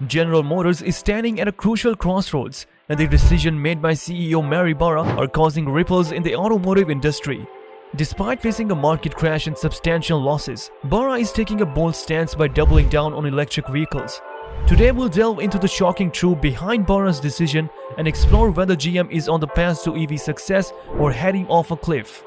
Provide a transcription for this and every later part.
General Motors is standing at a crucial crossroads, and the decision made by CEO Mary Barra are causing ripples in the automotive industry. Despite facing a market crash and substantial losses, Barra is taking a bold stance by doubling down on electric vehicles. Today we'll delve into the shocking truth behind Barra's decision and explore whether GM is on the path to EV success or heading off a cliff.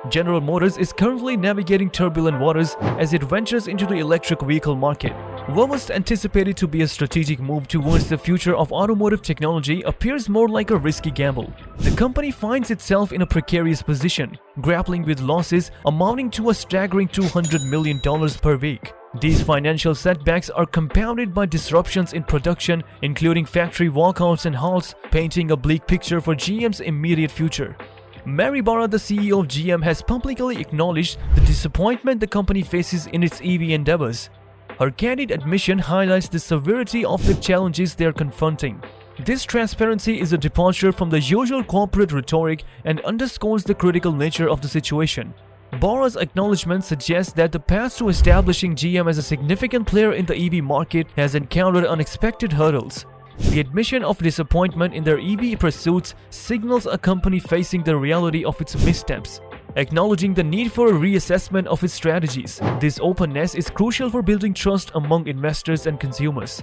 General Motors is currently navigating turbulent waters as it ventures into the electric vehicle market. What was anticipated to be a strategic move towards the future of automotive technology appears more like a risky gamble. The company finds itself in a precarious position, grappling with losses amounting to a staggering $200 million per week. These financial setbacks are compounded by disruptions in production, including factory walkouts and halts, painting a bleak picture for GM's immediate future. Mary Barra, the CEO of GM, has publicly acknowledged the disappointment the company faces in its EV endeavors. Her candid admission highlights the severity of the challenges they are confronting. This transparency is a departure from the usual corporate rhetoric and underscores the critical nature of the situation. Barra's acknowledgement suggests that the path to establishing GM as a significant player in the EV market has encountered unexpected hurdles. The admission of disappointment in their EV pursuits signals a company facing the reality of its missteps, acknowledging the need for a reassessment of its strategies. This openness is crucial for building trust among investors and consumers,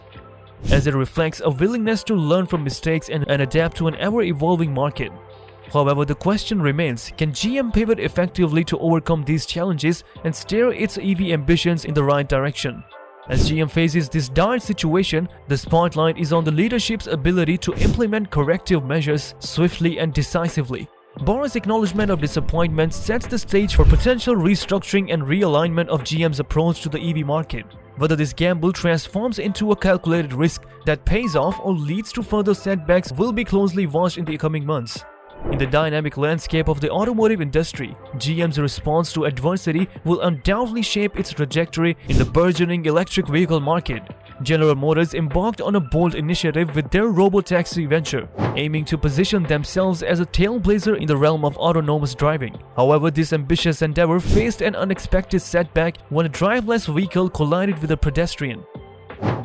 as it reflects a willingness to learn from mistakes and adapt to an ever-evolving market. However, the question remains, can GM pivot effectively to overcome these challenges and steer its EV ambitions in the right direction? As GM faces this dire situation, the spotlight is on the leadership's ability to implement corrective measures swiftly and decisively. Barra's acknowledgement of disappointment sets the stage for potential restructuring and realignment of GM's approach to the EV market. Whether this gamble transforms into a calculated risk that pays off or leads to further setbacks will be closely watched in the coming months. In the dynamic landscape of the automotive industry, GM's response to adversity will undoubtedly shape its trajectory in the burgeoning electric vehicle market. General Motors embarked on a bold initiative with their robotaxi venture, aiming to position themselves as a trailblazer in the realm of autonomous driving. However, this ambitious endeavor faced an unexpected setback when a driverless vehicle collided with a pedestrian.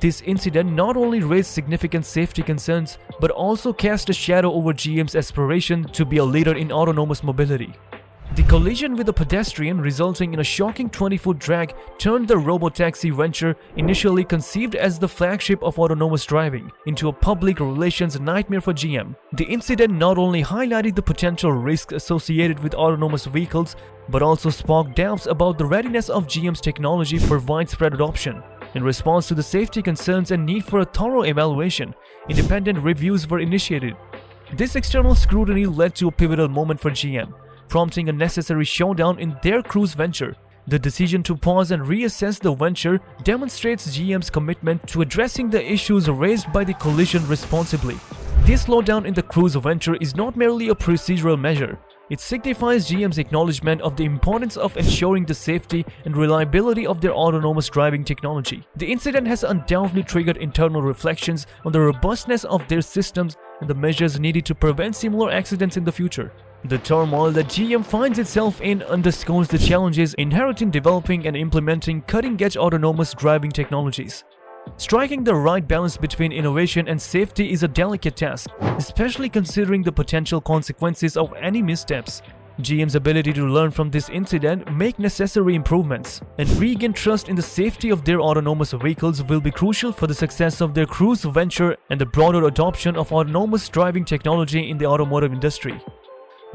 This incident not only raised significant safety concerns, but also cast a shadow over GM's aspiration to be a leader in autonomous mobility. The collision with a pedestrian, resulting in a shocking 20-foot drag, turned the robotaxi venture, initially conceived as the flagship of autonomous driving, into a public relations nightmare for GM. The incident not only highlighted the potential risks associated with autonomous vehicles, but also sparked doubts about the readiness of GM's technology for widespread adoption. In response to the safety concerns and need for a thorough evaluation, independent reviews were initiated. This external scrutiny led to a pivotal moment for GM, prompting a necessary showdown in their cruise venture. The decision to pause and reassess the venture demonstrates GM's commitment to addressing the issues raised by the collision responsibly. This slowdown in the cruise venture is not merely a procedural measure. It signifies GM's acknowledgement of the importance of ensuring the safety and reliability of their autonomous driving technology. The incident has undoubtedly triggered internal reflections on the robustness of their systems and the measures needed to prevent similar accidents in the future. The turmoil that GM finds itself in underscores the challenges inherent in developing and implementing cutting-edge autonomous driving technologies. Striking the right balance between innovation and safety is a delicate task, especially considering the potential consequences of any missteps. GM's ability to learn from this incident, make necessary improvements, and regain trust in the safety of their autonomous vehicles will be crucial for the success of their cruise venture and the broader adoption of autonomous driving technology in the automotive industry.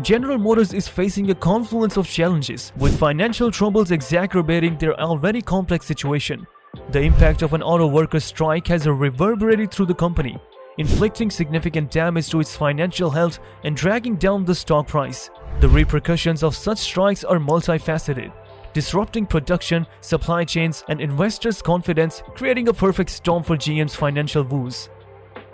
General Motors is facing a confluence of challenges, with financial troubles exacerbating their already complex situation. The impact of an auto workers' strike has reverberated through the company, inflicting significant damage to its financial health and dragging down the stock price. The repercussions of such strikes are multifaceted, disrupting production, supply chains, and investors' confidence, creating a perfect storm for GM's financial woes.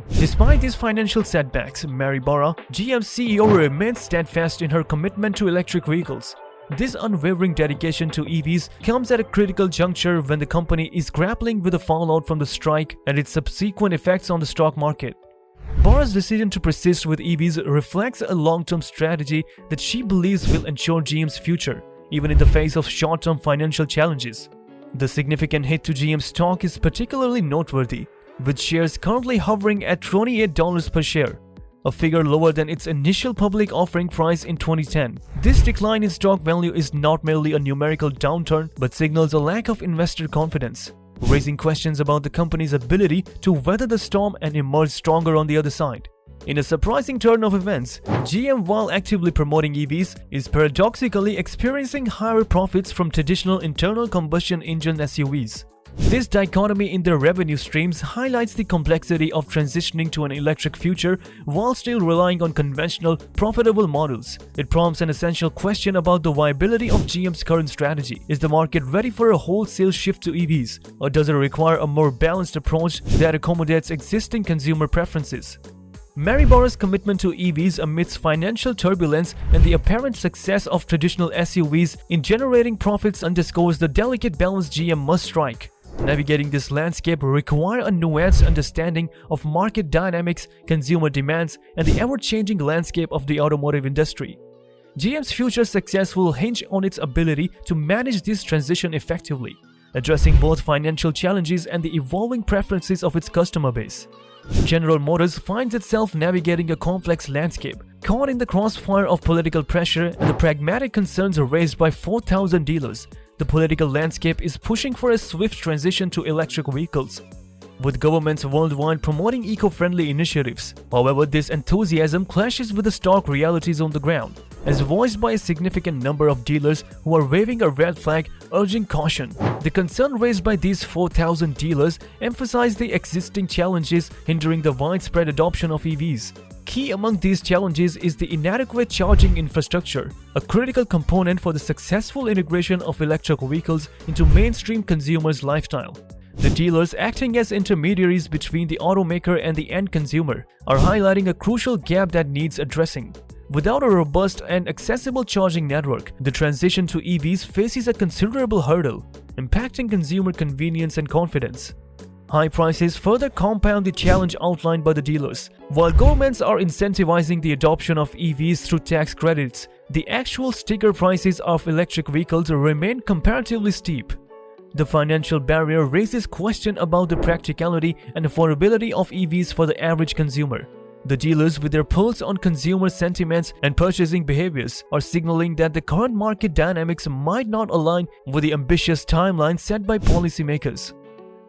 Despite these financial setbacks, Mary Barra, GM's CEO, remains steadfast in her commitment to electric vehicles. This unwavering dedication to EVs comes at a critical juncture when the company is grappling with the fallout from the strike and its subsequent effects on the stock market. Barra's decision to persist with EVs reflects a long-term strategy that she believes will ensure GM's future, even in the face of short-term financial challenges. The significant hit to GM's stock is particularly noteworthy, with shares currently hovering at $28 per share, a figure lower than its initial public offering price in 2010. This decline in stock value is not merely a numerical downturn but signals a lack of investor confidence, raising questions about the company's ability to weather the storm and emerge stronger on the other side. In a surprising turn of events, GM, while actively promoting EVs, is paradoxically experiencing higher profits from traditional internal combustion engine SUVs. This dichotomy in their revenue streams highlights the complexity of transitioning to an electric future while still relying on conventional, profitable models. It prompts an essential question about the viability of GM's current strategy. Is the market ready for a wholesale shift to EVs, or does it require a more balanced approach that accommodates existing consumer preferences? Mary Barra's commitment to EVs amidst financial turbulence and the apparent success of traditional SUVs in generating profits underscores the delicate balance GM must strike. Navigating this landscape requires a nuanced understanding of market dynamics, consumer demands, and the ever-changing landscape of the automotive industry. GM's future success will hinge on its ability to manage this transition effectively, addressing both financial challenges and the evolving preferences of its customer base. General Motors finds itself navigating a complex landscape, caught in the crossfire of political pressure and the pragmatic concerns raised by 4,000 dealers. The political landscape is pushing for a swift transition to electric vehicles, with governments worldwide promoting eco-friendly initiatives. However, this enthusiasm clashes with the stark realities on the ground, as voiced by a significant number of dealers who are waving a red flag, urging caution. The concern raised by these 4,000 dealers emphasize the existing challenges hindering the widespread adoption of EVs. Key among these challenges is the inadequate charging infrastructure, a critical component for the successful integration of electric vehicles into mainstream consumers' lifestyle. The dealers, acting as intermediaries between the automaker and the end consumer, are highlighting a crucial gap that needs addressing. Without a robust and accessible charging network, the transition to EVs faces a considerable hurdle, impacting consumer convenience and confidence. High prices further compound the challenge outlined by the dealers. While governments are incentivizing the adoption of EVs through tax credits, the actual sticker prices of electric vehicles remain comparatively steep. The financial barrier raises questions about the practicality and affordability of EVs for the average consumer. The dealers, with their pulse on consumer sentiments and purchasing behaviors, are signaling that the current market dynamics might not align with the ambitious timeline set by policymakers.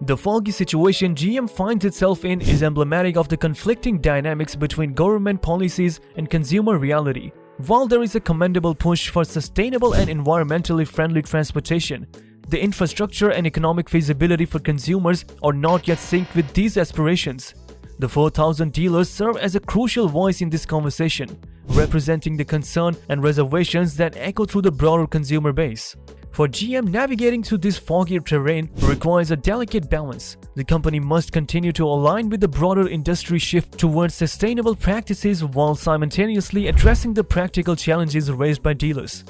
The foggy situation GM finds itself in is emblematic of the conflicting dynamics between government policies and consumer reality. While there is a commendable push for sustainable and environmentally friendly transportation, the infrastructure and economic feasibility for consumers are not yet synced with these aspirations. The 4,000 dealers serve as a crucial voice in this conversation, representing the concern and reservations that echo through the broader consumer base. For GM, navigating through this foggy terrain requires a delicate balance. The company must continue to align with the broader industry shift towards sustainable practices while simultaneously addressing the practical challenges raised by dealers.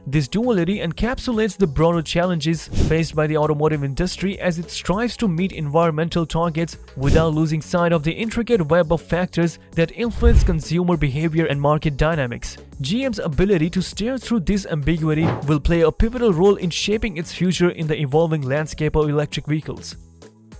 This duality encapsulates the broader challenges faced by the automotive industry as it strives to meet environmental targets without losing sight of the intricate web of factors that influence consumer behavior and market dynamics. GM's ability to steer through this ambiguity will play a pivotal role in shaping its future in the evolving landscape of electric vehicles.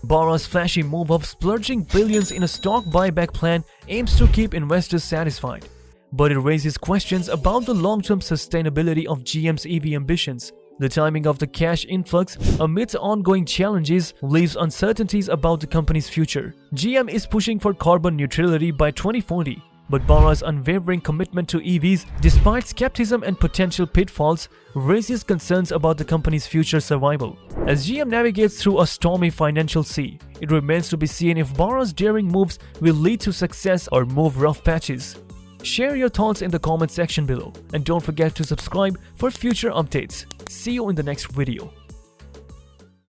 Barra's flashy move of splurging billions in a stock buyback plan aims to keep investors satisfied, but it raises questions about the long-term sustainability of GM's EV ambitions. The timing of the cash influx amidst ongoing challenges leaves uncertainties about the company's future. GM is pushing for carbon neutrality by 2040, but Barra's unwavering commitment to EVs, despite skepticism and potential pitfalls, raises concerns about the company's future survival. As GM navigates through a stormy financial sea, it remains to be seen if Barra's daring moves will lead to success or move rough patches. Share your thoughts in the comment section below, and don't forget to subscribe for future updates. See you in the next video.